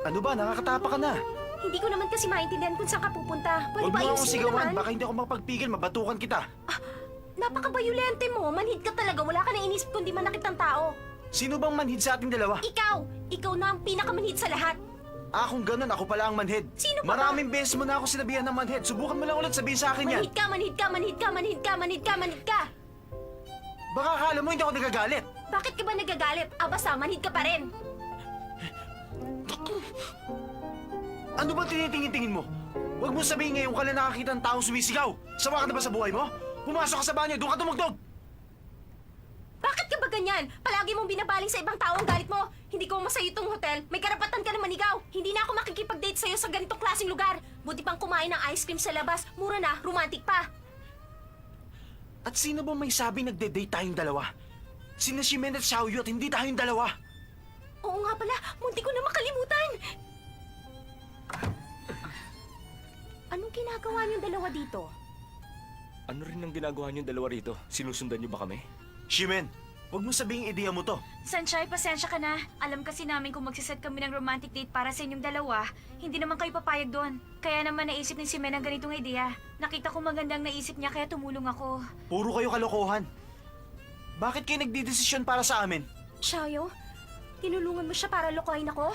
Ano ba? Nakakatapa ka na. Hindi ko naman kasi maintindihan kung saan ka pupunta. Pwede Huwag ba mo akong ayusin mo sigawan. naman? Baka hindi ako makapagpigil. Mabatukan kita. Napaka-bayulente mo. Manhid ka talaga. Wala ka na inisip kundi manakit ng tao. Sino bang manhid sa ating dalawa? Ikaw! Ikaw na ang pinakamanhid sa lahat. Kung ganun, ako pala ang manhid. Sino pa ba? Maraming beses mo na ako sinabihan ng manhid. Subukan mo lang ulit sabihin sa akin yan. Manhid ka, manhid ka, manhid ka, manhid ka, manhid ka, manhid ka! Baka akala mo hindi ako nagagalit. Bakit ka ba nagagalit? Basta, manhid ka pa rin. Ano ba tinitingin-tingin mo? Huwag mo sabihin ngayon ka lang nakakita ng taong sumisigaw. Sawa ka na ba sa buhay mo? Pumasok ka sa banyo, doon ka tumugtog! Bakit ka ba ganyan? Palagi mong binabaling sa ibang tao ang galit mo. Hindi ko masaya itong hotel. May karapatan ka na manigaw. Hindi na ako makikipag-date sa'yo sa ganitong klaseng lugar. Buti pang kumain ng ice cream sa labas. Mura na, romantic pa. At sino ba may sabi nagde-date tayong dalawa? Sina Shimen at Xiaoyu at hindi tayong dalawa. Oo nga pala, munti ko na makalimutan. Anong ginagawa niyong dalawa dito? Ano rin ang ginagawa niyong dalawa rito? Sinusundan niyo ba kami? Shimen, huwag mo sabihin ideya mo to. Sanchay, pasensya ka na. Alam kasi namin kung magsiset kami ng romantic date para sa inyong dalawa, hindi naman kayo papayag doon. Kaya naman naisip ni si Men ang ganitong ideya. Nakita ko magandang naisip niya kaya tumulong ako. Puro kayo kalokohan. Bakit kayo nagdidesisyon para sa amin? Xiaoyu, tinulungan mo siya para lokohin ako?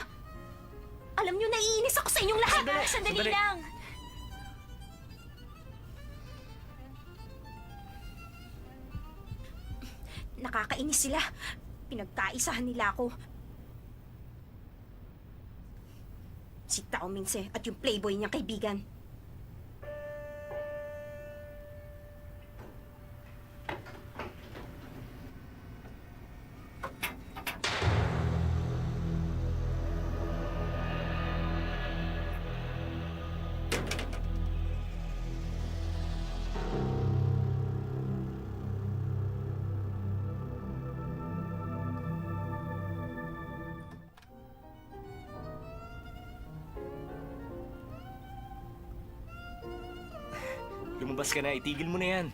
Alam niyo, naiinis ako sa inyong lahat. Sandali lang. Nakakainis sila. Pinagkaisahan nila ako. Si Tao Mingse at yung playboy niyang kaibigan. Lumabas ka na, itigil mo na yan.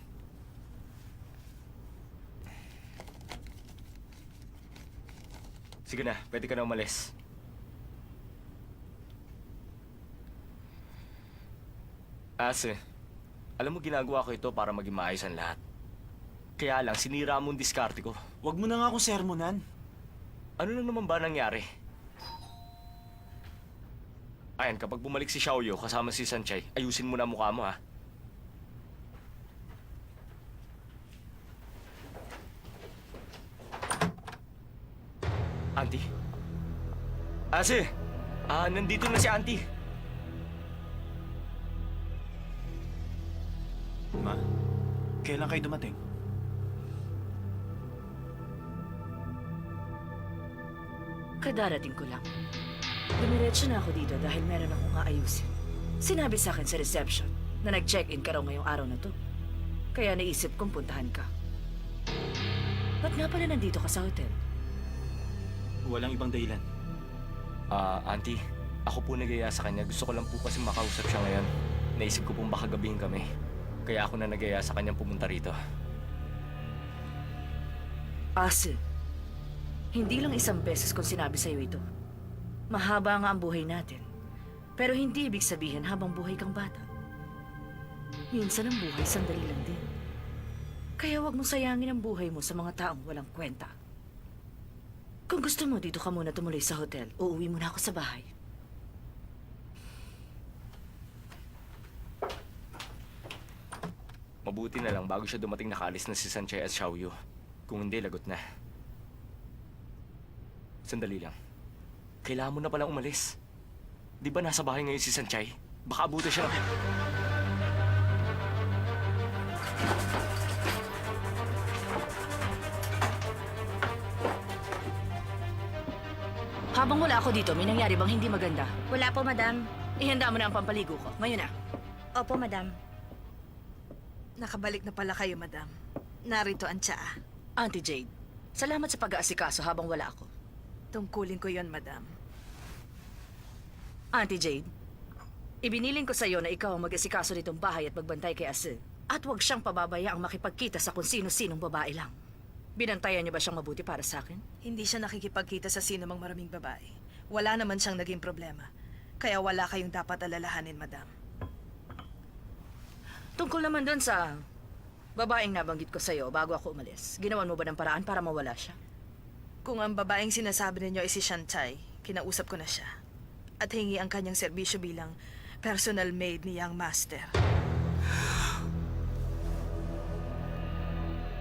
Sige na, pwede ka na umalis. Ase, alam mo ginagawa ko ito para maging maayos ang lahat. Kaya lang, sinira mo ang diskarte ko. Huwag mo na nga akong sermonan. Ano na naman ba nangyari? Ayan, kapag bumalik si Xiaoyu kasama si Sanchay, ayusin mo na mukha mo, ha? Auntie? Ase! Nandito na si Auntie. Ma, kailan kayo dumating? Kadarating ko lang. Dumiretso na ako dito dahil meron akong aayusin. Sinabi sa akin sa reception na nag-check-in ka raw ngayong araw na to. Kaya naisip kong puntahan ka. Ba't nga pala nandito ka sa hotel? Walang ibang dahilan. Auntie, ako po nagaya sa kanya. Gusto ko lang po kasi makausap siya ngayon. Naisip ko pong baka gabihin kami. Kaya ako na nagaya sa kanyang pumunta rito. Ase, hindi lang isang beses kong sinabi sa'yo ito. Mahaba nga ang buhay natin. Pero hindi ibig sabihin habang buhay kang bata. Minsan ang buhay sandali lang din. Kaya huwag mong sayangin ang buhay mo sa mga taong walang kwenta. Kung gusto mo, dito ka muna tumuloy sa hotel. Uuwi muna ako sa bahay. Mabuti na lang bago siya dumating nakaalis na si Sanchay at Xiaoyu. Kung hindi, lagot na. Sandali lang. Kailangan mo na palang umalis. Di ba nasa bahay ngayon si Sanchay? Baka abutin siya ng... Habang wala ako dito, may nangyari bang hindi maganda? Wala po, madam. Ihanda mo na ang pampaligo ko. Ngayon na. Opo, madam. Nakabalik na pala kayo, madam. Narito ang tsaa. Auntie Jade, salamat sa pag-aasikaso habang wala ako. Tungkulin ko yon, madam. Auntie Jade, ibiniling ko sa iyo na ikaw ang mag-asikaso nitong bahay at magbantay kay Ase. At huwag siyang pababayaang makipagkita sa kung sino-sinong babae lang. Binantayan niyo ba siyang mabuti para sa akin? Hindi siya nakikipagkita sa sino mang maraming babae. Wala naman siyang naging problema. Kaya wala kayong dapat alalahanin, madam. Tungkol naman doon sa babaeng nabanggit ko sa'yo bago ako umalis. Ginawan mo ba ng paraan para mawala siya? Kung ang babaeng sinasabi ninyo ay si Shantai, kinausap ko na siya. At hingi ang kanyang serbisyo bilang personal maid ni Young Master.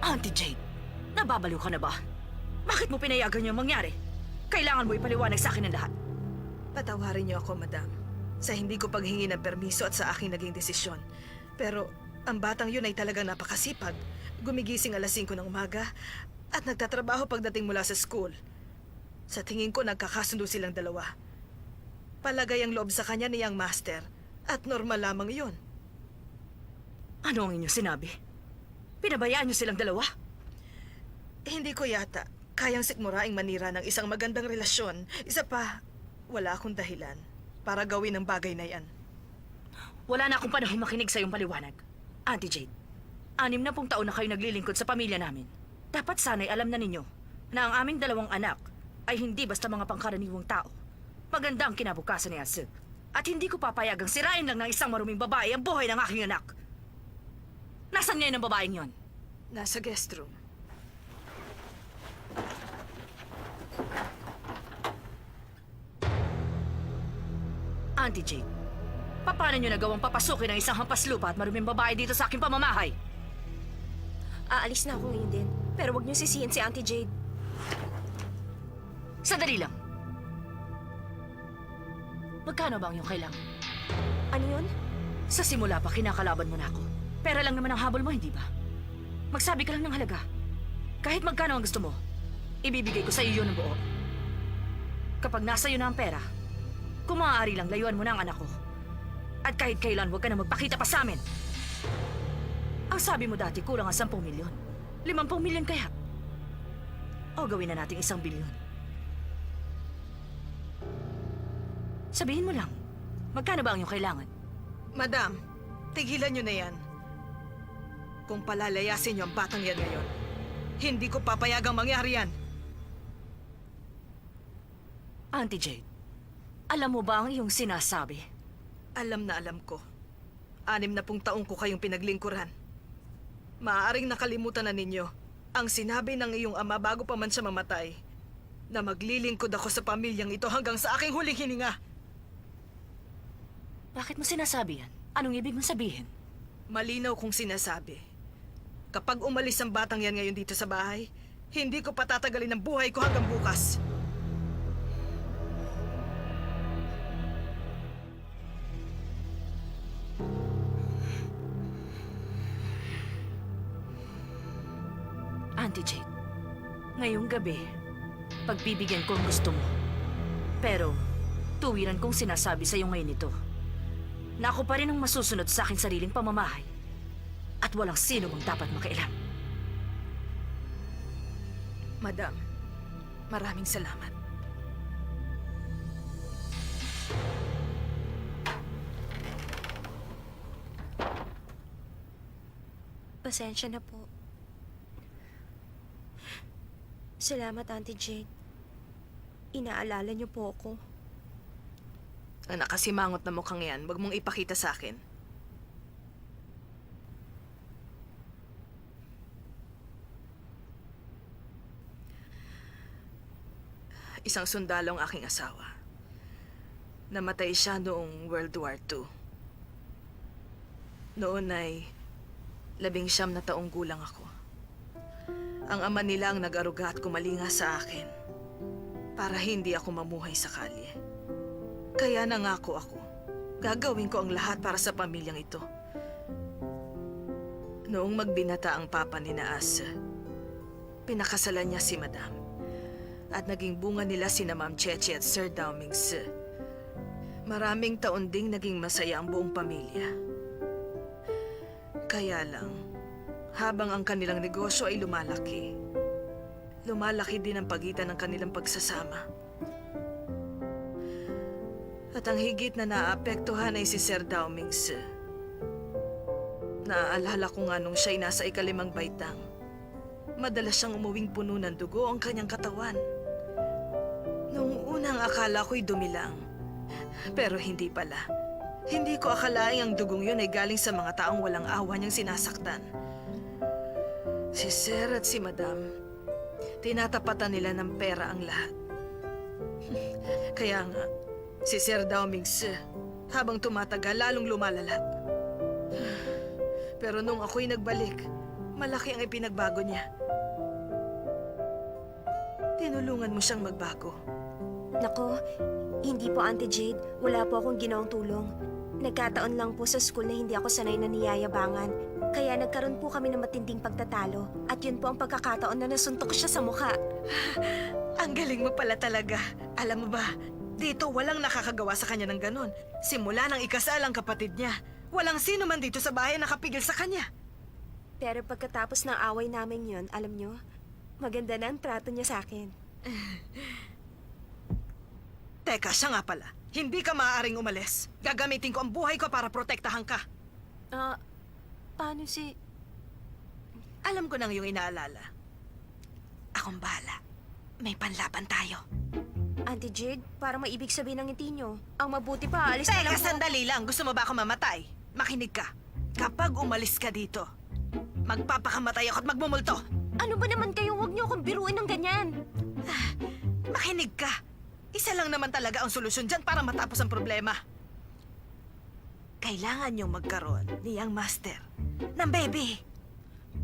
Auntie Jade, nababaliw ka na ba? Bakit mo pinayagan yung mangyari? Kailangan mo ipaliwanag sa akin ang lahat. Patawarin niyo ako, madam, sa hindi ko paghingi ng permiso at sa aking naging desisyon. Pero ang batang yun ay talagang napakasipag. Gumigising alas 5 ng umaga at nagtatrabaho pagdating mula sa school. Sa tingin ko, nagkakasundo silang dalawa. Palagay ang loob sa kanya ni Young Master at normal lamang yun. Ano ang inyong sinabi? Pinabayaan niyo silang dalawa? Hindi ko yata kayang sikmuraing manira ng isang magandang relasyon. Isa pa, wala akong dahilan para gawin ang bagay na yan. Wala na akong panahon makinig sa iyong paliwanag. Auntie Jade, 60 taon na kayo naglilingkod sa pamilya namin. Dapat sana'y alam na ninyo na ang aming 2 anak ay hindi basta mga pangkaraniwang tao. Maganda ang kinabukasan ni Asu. At hindi ko papayagang sirain lang ng isang maruming babae ang buhay ng aking anak. Nasaan ngayon ang babaeng yon? Nasa guest room. Auntie Jade, paano nyo nagawang papasukin ang isang hampas lupa at maruming babae dito sa aking pamamahay? Aalis na ako ngayon din. Pero wag niyo sisihin si Auntie Jade. Sandali lang. Magkano ba ang iyong kailangan? Ano yun? Sa simula pa, kinakalaban mo na ako. Pera lang naman ang habol mo, hindi ba? Magsabi ka lang ng halaga. Kahit magkano ang gusto mo, ibibigay ko sa iyo ng buo. Kapag nasa iyo na ang pera, kung maaari lang, layuan mo na ang anak ko. At kahit kailan, huwag ka na magpakita pa sa amin. Ang sabi mo dati, kulang ang 10 milyon. 50 milyon kaya? O gawin na natin 1 bilyon. Sabihin mo lang, magkano ba ang iyong kailangan? Madam, tigilan niyo na yan. Kung palalayasin niyo ang batang yan ngayon, hindi ko papayagang mangyari yan. Auntie Jade, alam mo ba ang iyong sinasabi? Alam na alam ko. 60 taong ko kayong pinaglingkuran. Maaaring nakalimutan na ninyo ang sinabi ng iyong ama bago pa man siya mamatay na maglilingkod ako sa pamilyang ito hanggang sa aking huling hininga. Bakit mo sinasabi yan? Anong ibig mong sabihin? Malinaw kong sinasabi. Kapag umalis ang batang yan ngayon dito sa bahay, hindi ko patatagalin ang buhay ko hanggang bukas. Auntie Jade, ngayong gabi, pagbibigyan ko ang gusto mo. Pero, tuwiran kong sinasabi sa iyo ngayon ito, na ako pa rin ang masusunod sa aking sariling pamamahay. At walang sino mang dapat makialam. Madam, maraming salamat. Pasensya na po. Salamat, Auntie Jade. Inaalala niyo po ako. Ang nakasimangot na mukhang yan, wag mong ipakita sa akin. Isang sundalo ang aking asawa. Namatay siya noong World War II. Noon ay 19 na taong gulang ako. Ang ama nila ang nag-aruga at kumalinga sa akin para hindi ako mamuhay sa kalye. Kaya nangako ako, gagawin ko ang lahat para sa pamilyang ito. Noong magbinata ang papa ni Naas, pinakasalan niya si Madam. At naging bunga nila sina Ma'am Cheche at Sir Daomings. Maraming taon ding naging masaya ang buong pamilya. Kaya lang, habang ang kanilang negosyo ay lumalaki, lumalaki din ang pagitan ng kanilang pagsasama. At ang higit na naapektuhan ay si Sir Daomings. Naaalala ko nga nung siya'y nasa 5 baitang. Madalas siyang umuwing puno ng dugo ang kanyang katawan. Noong Unang akala ko'y dumi lang. Pero hindi pala. Hindi ko akalaing ang dugong yun ay galing sa mga taong walang awa niyang sinasaktan. Si Sir at si Madam, tinatapatan nila ng pera ang lahat. Kaya nga, si Sir Dao Mingse, habang tumatagal, lalong lumalala. Pero nung ako'y nagbalik, malaki ang ipinagbago niya. Tinulungan mo siyang magbago. Nako, hindi po Auntie Jade. Wala po akong ginawang tulong. Nagkataon lang po sa school na hindi ako sanay na niyayabangan. Kaya nagkaroon po kami ng matinding pagtatalo. At yun po ang pagkakataon na nasuntok siya sa mukha. Ang galing mo pala talaga. Alam mo ba, dito walang nakakagawa sa kanya ng ganon. Simula nang ikasal ang kapatid niya, walang sino man dito sa bahay nakapigil sa kanya. Pero pagkatapos ng away namin yun, alam nyo, maganda na ang trato niya sa akin. Teka, siya nga pala. Hindi ka maaaring umalis. Gagamitin ko ang buhay ko para protektahan ka. Paano si... Alam ko nang iyong inaalala. Akong bahala. May panlaban tayo. Auntie Jade, para maibig sabihin ng ngiti nyo, ang mabuti pa, alis na lang Teka, po. sandali lang. Gusto mo ba ako mamatay? Makinig ka. Kapag umalis ka dito, magpapakamatay ako at magmumulto. Ano ba naman kayo? Huwag niyo akong biruin ng ganyan. Makinig ka. Isa lang naman talaga ang solusyon dyan para matapos ang problema. Kailangan niyong magkaroon niyang master ng baby.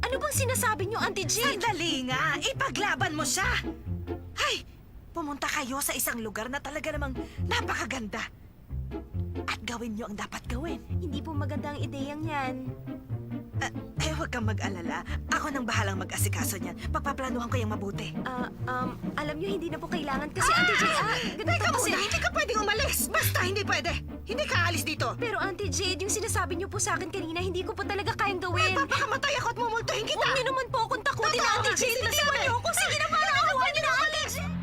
Ano bang sinasabi niyo, Auntie Jade? Sandali nga, ipaglaban mo siya. Hay, pumunta kayo sa isang lugar na talaga namang napakaganda. At gawin niyo ang dapat gawin. Hindi po maganda ang ideyang yan. Huwag kang mag-alala. Ako nang bahalang mag-asikaso niyan. Pagpaplanuhan ko yung mabuti. Alam niyo, hindi na po kailangan kasi, Auntie Jade, ganito Teka kasi. muna, hindi ka pwedeng umalis. Basta hindi pwede. Hindi ka alis dito. Pero Auntie Jade, yung sinasabi niyo po sa akin kanina, hindi ko po talaga kayang gawin. Papakamatay ako at mumultuhin kita. Huwag niyo naman po akong takutin, Totoo Auntie kasi Jade. sinasabi. Itiwan niyo ako. Sige na, para awan niyo na, Auntie Jade.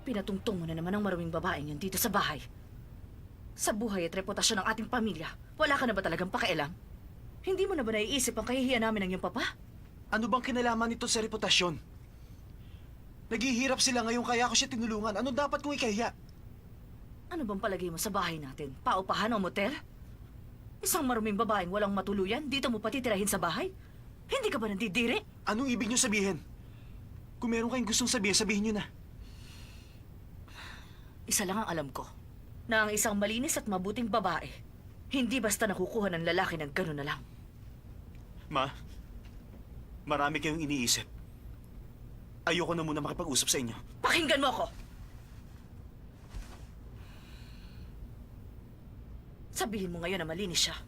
Pinatungtong mo na naman ang maruming babaeng yun dito sa bahay. Sa buhay at reputasyon ng ating pamilya, wala ka na ba talagang pakialam? Hindi mo na ba naiisip ang kahihiyan namin ng iyong papa? Ano bang kinalaman nito sa reputasyon? Naghihirap sila ngayon kaya ako siya tinulungan. Ano dapat kong ikahiya? Ano bang palagay mo sa bahay natin? Paupahan o motel? Isang maruming babaeng walang matuluyan, dito mo patitirahin sa bahay? Hindi ka ba nandidiri? Anong ibig niyo sabihin? Kung meron kayong gustong sabihin, sabihin niyo na. Isa lang ang alam ko, na ang isang malinis at mabuting babae, hindi basta nakukuha ng lalaki ng gano'n na lang. Ma, marami kayong iniisip. Ayoko na muna makipag-usap sa inyo. Pakinggan mo ako! Sabihin mo ngayon na malinis siya.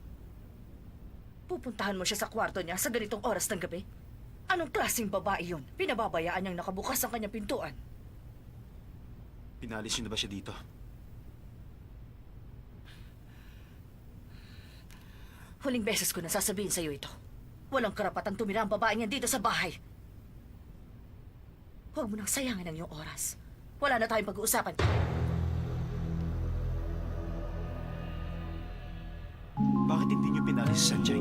Pupuntahan mo siya sa kwarto niya sa ganitong oras ng gabi? Anong klaseng babae yun? Pinababayaan niyang nakabukas ang kanyang pintuan. Pinalis niyo na ba siya dito? Huling beses ko na sasabihin sa'yo ito. Walang karapatang tumira ang babaeng yan dito sa bahay. Huwag mo nang sayangin ang iyong oras. Wala na tayong pag-uusapan. Bakit hindi niyo pinalis si Sanjay?